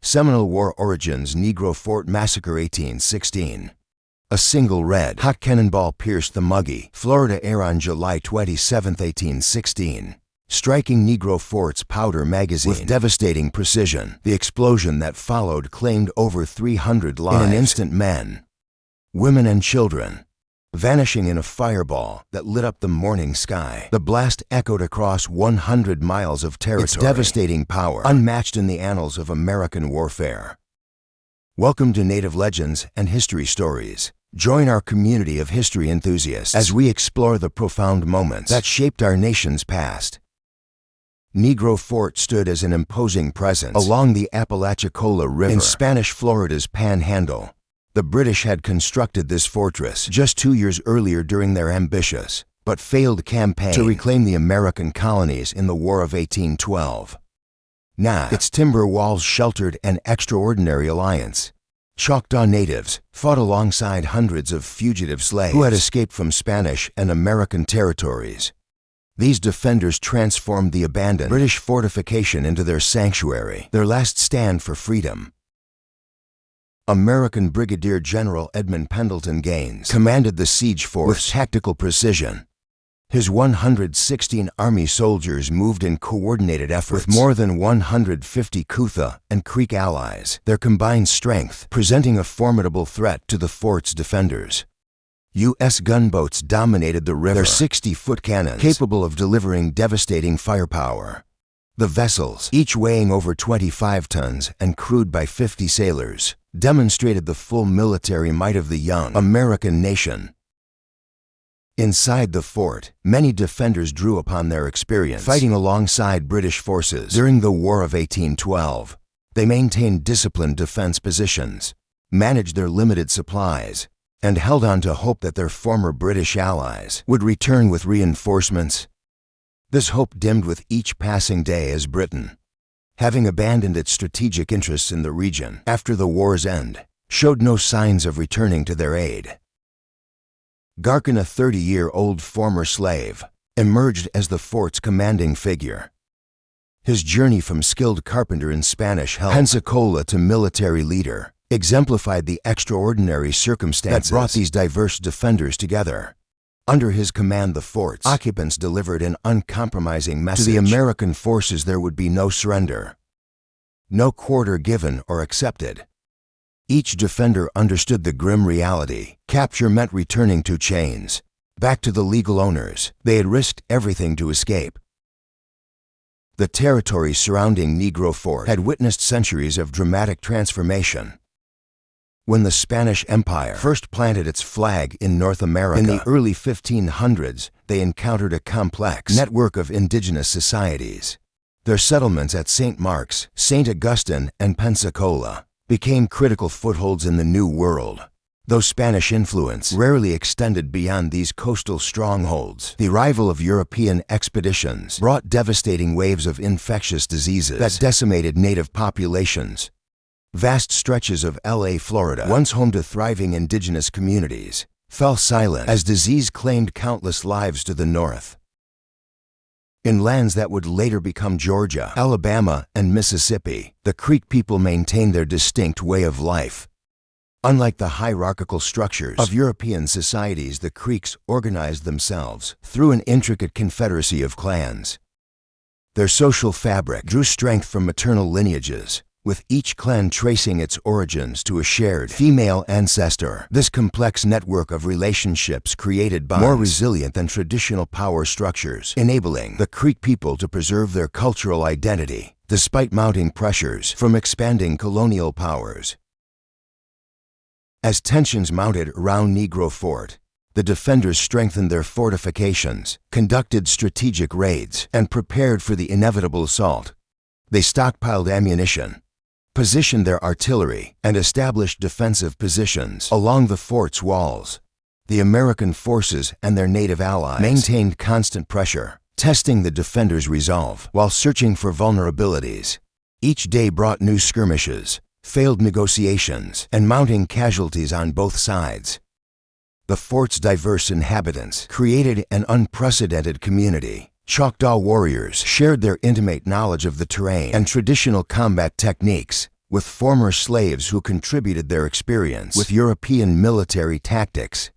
Seminole War origins. Negro Fort massacre 1816. A single red hot cannonball pierced the muggy, Florida air on July 27, 1816, striking Negro Fort's powder magazine with devastating precision. The explosion that followed claimed over 300 lives. In an instant, men, women, and children vanishing in a fireball that lit up the morning sky. The blast echoed across 100 miles of territory, its devastating power unmatched in the annals of American warfare. Welcome to Native Legends and History Stories. Join our community of history enthusiasts as we explore the profound moments that shaped our nation's past. Negro Fort stood as an imposing presence along the Apalachicola River in Spanish Florida's Panhandle. The British had constructed this fortress just 2 years earlier during their ambitious but failed campaign to reclaim the American colonies in the War of 1812. Now, its timber walls sheltered an extraordinary alliance. Choctaw natives fought alongside hundreds of fugitive slaves who had escaped from Spanish and American territories. These defenders transformed the abandoned British fortification into their sanctuary, their last stand for freedom. American Brigadier General Edmund Pendleton Gaines commanded the siege force with tactical precision. His 116 Army soldiers moved in coordinated efforts with more than 150 Kutha and Creek allies, their combined strength presenting a formidable threat to the fort's defenders. U.S. gunboats dominated the river, their 60-foot cannons capable of delivering devastating firepower. The vessels, each weighing over 25 tons and crewed by 50 sailors, demonstrated the full military might of the young American nation. Inside the fort, many defenders drew upon their experience fighting alongside British forces during the War of 1812. They maintained disciplined defense positions, managed their limited supplies, and held on to hope that their former British allies would return with reinforcements. This hope dimmed with each passing day as Britain, having abandoned its strategic interests in the region after the war's end, showed no signs of returning to their aid. Garkin, a 30-year-old former slave, emerged as the fort's commanding figure. His journey from skilled carpenter in Spanish helm Pensacola to military leader exemplified the extraordinary circumstances that brought these diverse defenders together. Under his command, the fort's occupants delivered an uncompromising message to the American forces: there would be no surrender, no quarter given or accepted. Each defender understood the grim reality. Capture meant returning to chains, back to the legal owners they had risked everything to escape. The territory surrounding Negro Fort had witnessed centuries of dramatic transformation. When the Spanish Empire first planted its flag in North America in the early 1500s, they encountered a complex network of indigenous societies. Their settlements at St. Mark's, St. Augustine, and Pensacola became critical footholds in the New World. Though Spanish influence rarely extended beyond these coastal strongholds, the arrival of European expeditions brought devastating waves of infectious diseases that decimated native populations. Vast stretches of L.A., Florida, once home to thriving indigenous communities, fell silent as disease claimed countless lives to the north. In lands that would later become Georgia, Alabama, and Mississippi, the Creek people maintained their distinct way of life. Unlike the hierarchical structures of European societies, the Creeks organized themselves through an intricate confederacy of clans. Their social fabric drew strength from maternal lineages, with each clan tracing its origins to a shared female ancestor. This complex network of relationships created bonds more resilient than traditional power structures, enabling the Creek people to preserve their cultural identity despite mounting pressures from expanding colonial powers. As tensions mounted around Negro Fort, the defenders strengthened their fortifications, conducted strategic raids, and prepared for the inevitable assault. They stockpiled ammunition, positioned their artillery, and established defensive positions along the fort's walls. The American forces and their native allies maintained constant pressure, testing the defenders' resolve while searching for vulnerabilities. Each day brought new skirmishes, failed negotiations, and mounting casualties on both sides. The fort's diverse inhabitants created an unprecedented community. Choctaw warriors shared their intimate knowledge of the terrain and traditional combat techniques, with former slaves who contributed their experience with European military tactics.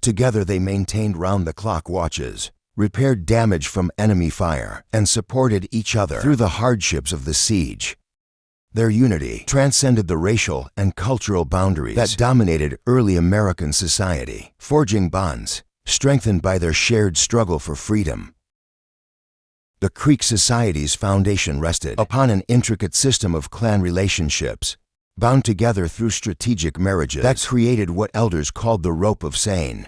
Together they maintained round-the-clock watches, repaired damage from enemy fire, and supported each other through the hardships of the siege. Their unity transcended the racial and cultural boundaries that dominated early American society, forging bonds strengthened by their shared struggle for freedom. The Creek society's foundation rested upon an intricate system of clan relationships, bound together through strategic marriages that created what elders called the rope of Seine.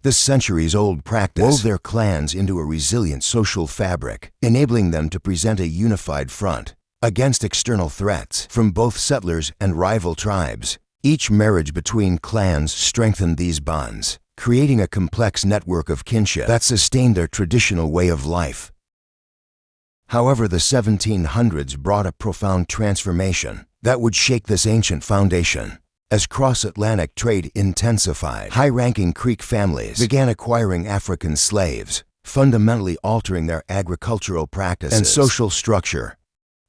This centuries-old practice wove their clans into a resilient social fabric, enabling them to present a unified front against external threats from both settlers and rival tribes. Each marriage between clans strengthened these bonds, creating a complex network of kinship that sustained their traditional way of life. However, the 1700s brought a profound transformation that would shake this ancient foundation. As cross-Atlantic trade intensified, high-ranking Creek families began acquiring African slaves, fundamentally altering their agricultural practices and social structure.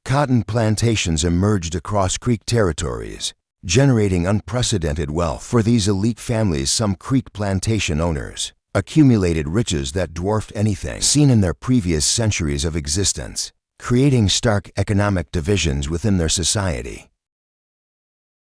Cotton plantations emerged across Creek territories, generating unprecedented wealth for these elite families. Some Creek plantation owners accumulated riches that dwarfed anything seen in their previous centuries of existence, creating stark economic divisions within their society.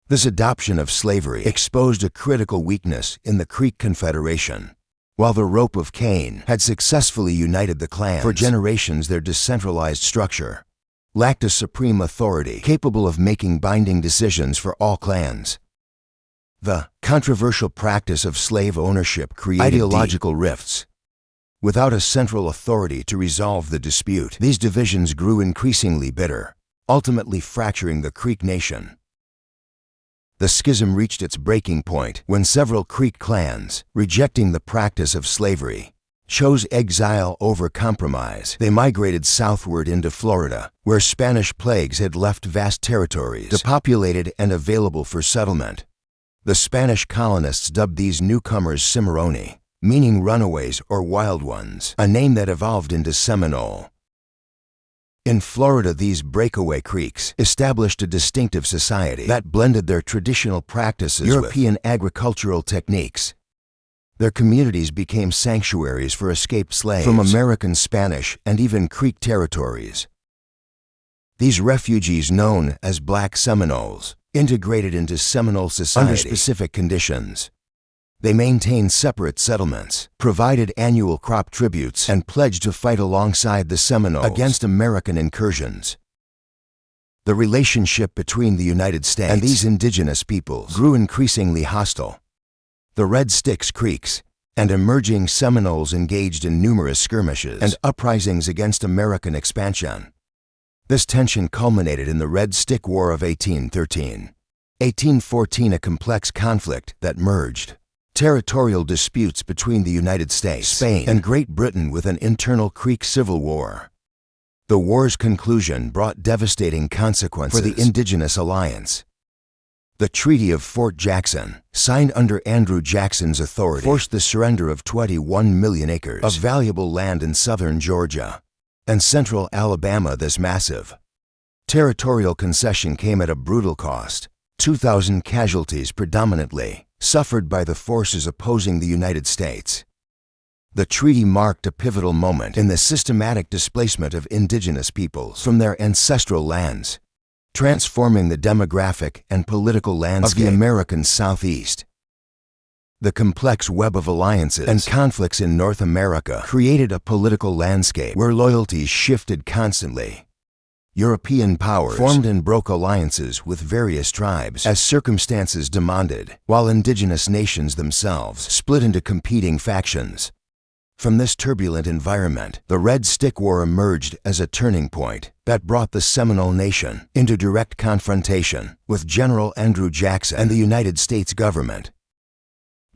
This adoption of slavery exposed a critical weakness in the Creek Confederation. While the rope of Cain had successfully united the clans for generations, their decentralized structure lacked a supreme authority capable of making binding decisions for all clans. The controversial practice of slave ownership created ideological rifts. Without a central authority to resolve the dispute, these divisions grew increasingly bitter, ultimately fracturing the Creek nation. The schism reached its breaking point when several Creek clans, rejecting the practice of slavery, chose exile over compromise. They migrated southward into Florida, where Spanish plagues had left vast territories depopulated and available for settlement. The Spanish colonists dubbed these newcomers Cimarroni, meaning runaways or wild ones, a name that evolved into Seminole. In Florida, these breakaway Creeks established a distinctive society that blended their traditional practices with European agricultural techniques. Their communities became sanctuaries for escaped slaves from American, Spanish, and even Creek territories. These refugees, known as Black Seminoles, integrated into Seminole society under specific conditions. They maintained separate settlements, provided annual crop tributes, and pledged to fight alongside the Seminoles against American incursions. The relationship between the United States and these indigenous peoples grew increasingly hostile. The Red Sticks Creeks and emerging Seminoles engaged in numerous skirmishes and uprisings against American expansion. This tension culminated in the Red Stick War of 1813. 1814, a complex conflict that merged territorial disputes between the United States, Spain, and Great Britain with an internal Creek civil war. The war's conclusion brought devastating consequences for the Indigenous alliance. The Treaty of Fort Jackson, signed under Andrew Jackson's authority, forced the surrender of 21 million acres of valuable land in southern Georgia and central Alabama. This massive territorial concession came at a brutal cost. 2,000 casualties predominantly suffered by the forces opposing the United States. The treaty marked a pivotal moment in the systematic displacement of indigenous peoples from their ancestral lands, transforming the demographic and political landscape of the American Southeast. The complex web of alliances and conflicts in North America created a political landscape where loyalties shifted constantly. European powers formed and broke alliances with various tribes as circumstances demanded, while indigenous nations themselves split into competing factions. From this turbulent environment, the Red Stick War emerged as a turning point that brought the Seminole Nation into direct confrontation with General Andrew Jackson and the United States government.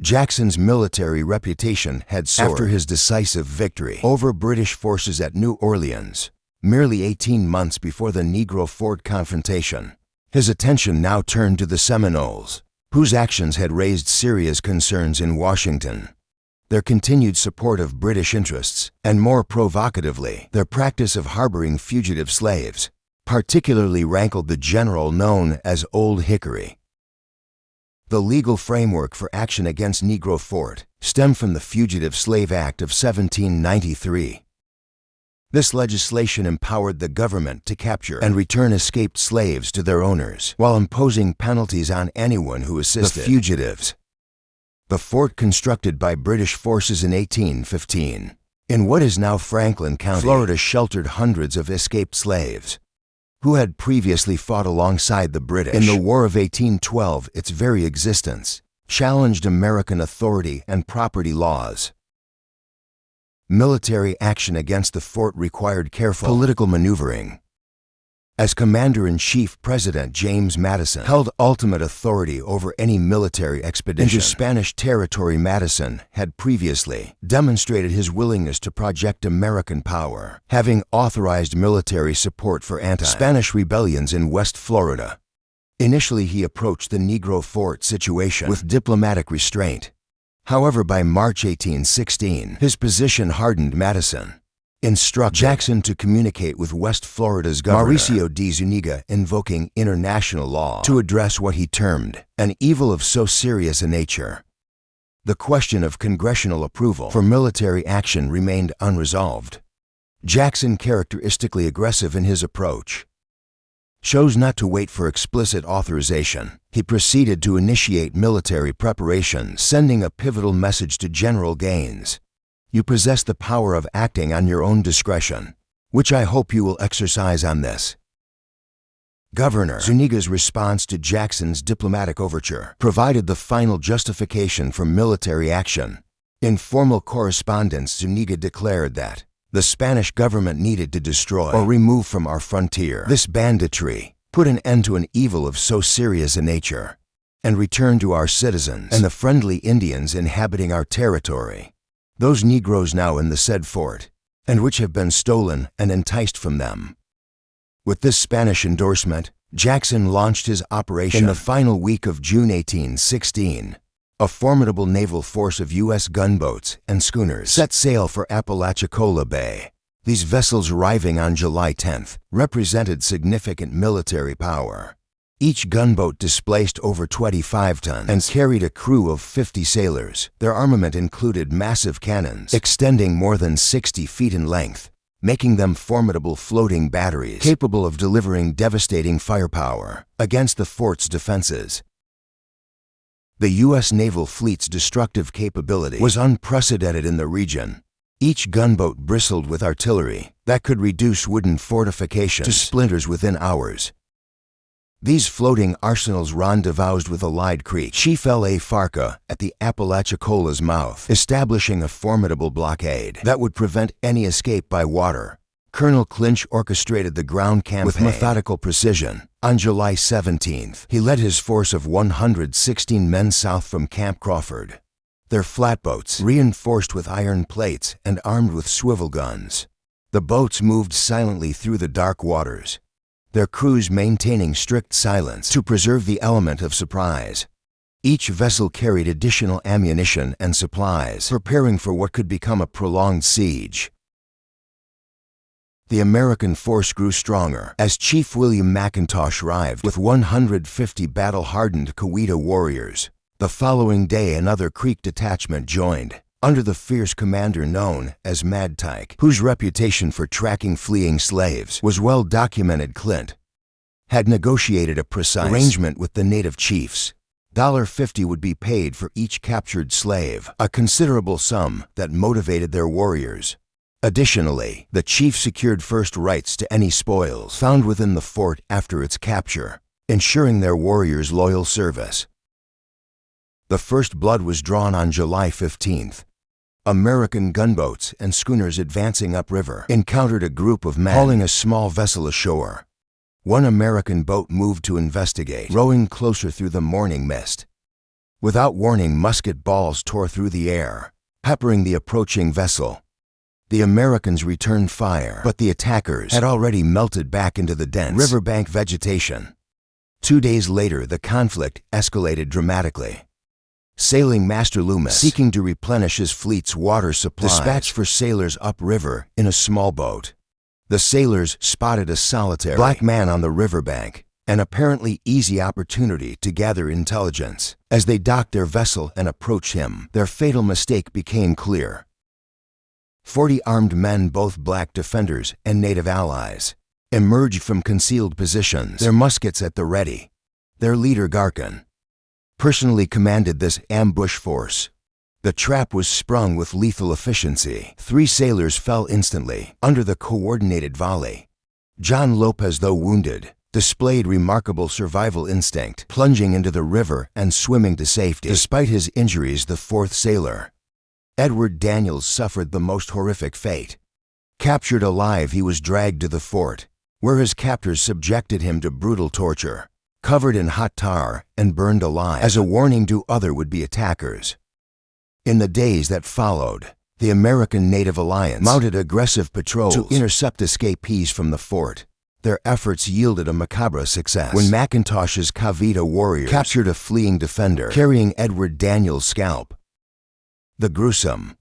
Jackson's military reputation had soared after his decisive victory over British forces at New Orleans, merely 18 months before the Negro Fort confrontation. His attention now turned to the Seminoles, whose actions had raised serious concerns in Washington. Their continued support of British interests, and more provocatively, their practice of harboring fugitive slaves, particularly rankled the general known as Old Hickory. The legal framework for action against Negro Fort stemmed from the Fugitive Slave Act of 1793. This legislation empowered the government to capture and return escaped slaves to their owners, while imposing penalties on anyone who assisted the fugitives. The fort, constructed by British forces in 1815, in what is now Franklin County, Florida, sheltered hundreds of escaped slaves who had previously fought alongside the British. In the War of 1812, its very existence challenged American authority and property laws. Military action against the fort required careful political maneuvering. As Commander-in-Chief, President James Madison held ultimate authority over any military expedition into Spanish territory. Madison had previously demonstrated his willingness to project American power, having authorized military support for anti-Spanish rebellions in West Florida. Initially, he approached the Negro Fort situation with diplomatic restraint. However, by March 1816, his position hardened. Madison instructed Jackson to communicate with West Florida's governor, Mauricio de Zuniga, invoking international law to address what he termed an evil of so serious a nature. The question of congressional approval for military action remained unresolved. Jackson, characteristically aggressive in his approach, chose not to wait for explicit authorization. He proceeded to initiate military preparations, sending a pivotal message to General Gaines: "You possess the power of acting on your own discretion, which I hope you will exercise on this." Governor Zuniga's response to Jackson's diplomatic overture provided the final justification for military action. In formal correspondence, Zuniga declared that the Spanish government needed to destroy or remove from our frontier this banditry, put an end to an evil of so serious a nature, and return to our citizens and the friendly Indians inhabiting our territory those Negroes now in the said fort, and which have been stolen and enticed from them. With this Spanish endorsement, Jackson launched his operation in the final week of June 1816. A formidable naval force of U.S. gunboats and schooners set sail for Apalachicola Bay. These vessels, arriving on July 10th, represented significant military power. Each gunboat displaced over 25 tons and carried a crew of 50 sailors. Their armament included massive cannons extending more than 60 feet in length, making them formidable floating batteries capable of delivering devastating firepower against the fort's defenses. The U.S. naval fleet's destructive capability was unprecedented in the region. Each gunboat bristled with artillery that could reduce wooden fortifications to splinters within hours. These floating arsenals rendezvoused with Allied Creek Chief L.A. Farca at the Apalachicola's mouth, establishing a formidable blockade that would prevent any escape by water. Colonel Clinch orchestrated the ground campaign with methodical precision. On July 17th, he led his force of 116 men south from Camp Crawford. Their flatboats, reinforced with iron plates and armed with swivel guns. The boats moved silently through the dark waters, their crews maintaining strict silence to preserve the element of surprise. Each vessel carried additional ammunition and supplies, preparing for what could become a prolonged siege. The American force grew stronger as Chief William McIntosh arrived with 150 battle-hardened Coweta warriors. The following day, another Creek detachment joined, under the fierce commander known as Mad Tyke, whose reputation for tracking fleeing slaves was well documented. Clint had negotiated a precise arrangement with the native chiefs. $50 would be paid for each captured slave, a considerable sum that motivated their warriors. Additionally, the chief secured first rights to any spoils found within the fort after its capture, ensuring their warriors' loyal service. The first blood was drawn on July 15th. American gunboats and schooners advancing upriver encountered a group of men hauling a small vessel ashore. One American boat moved to investigate, rowing closer through the morning mist. Without warning, musket balls tore through the air, peppering the approaching vessel. The Americans returned fire, but the attackers had already melted back into the dense riverbank vegetation. 2 days later, the conflict escalated dramatically. Sailing Master Loomis, seeking to replenish his fleet's water supply, dispatched for sailors upriver in a small boat. The sailors spotted a solitary black man on the riverbank, an apparently easy opportunity to gather intelligence. As they docked their vessel and approached him, their fatal mistake became clear. 40 armed men, both black defenders and native allies, emerged from concealed positions, their muskets at the ready. Their leader, Garkin, personally commanded this ambush force. The trap was sprung with lethal efficiency. 3 sailors fell instantly under the coordinated volley. John Lopez, though wounded, displayed remarkable survival instinct, plunging into the river and swimming to safety. Despite his injuries, the 4th sailor, Edward Daniels, suffered the most horrific fate. Captured alive, he was dragged to the fort, where his captors subjected him to brutal torture, covered in hot tar and burned alive as a warning to other would-be attackers. In the days that followed, the American Native Alliance mounted aggressive patrols to intercept escapees from the fort. Their efforts yielded a macabre success when McIntosh's Cavita warriors captured a fleeing defender carrying Edward Daniels' scalp. The gruesome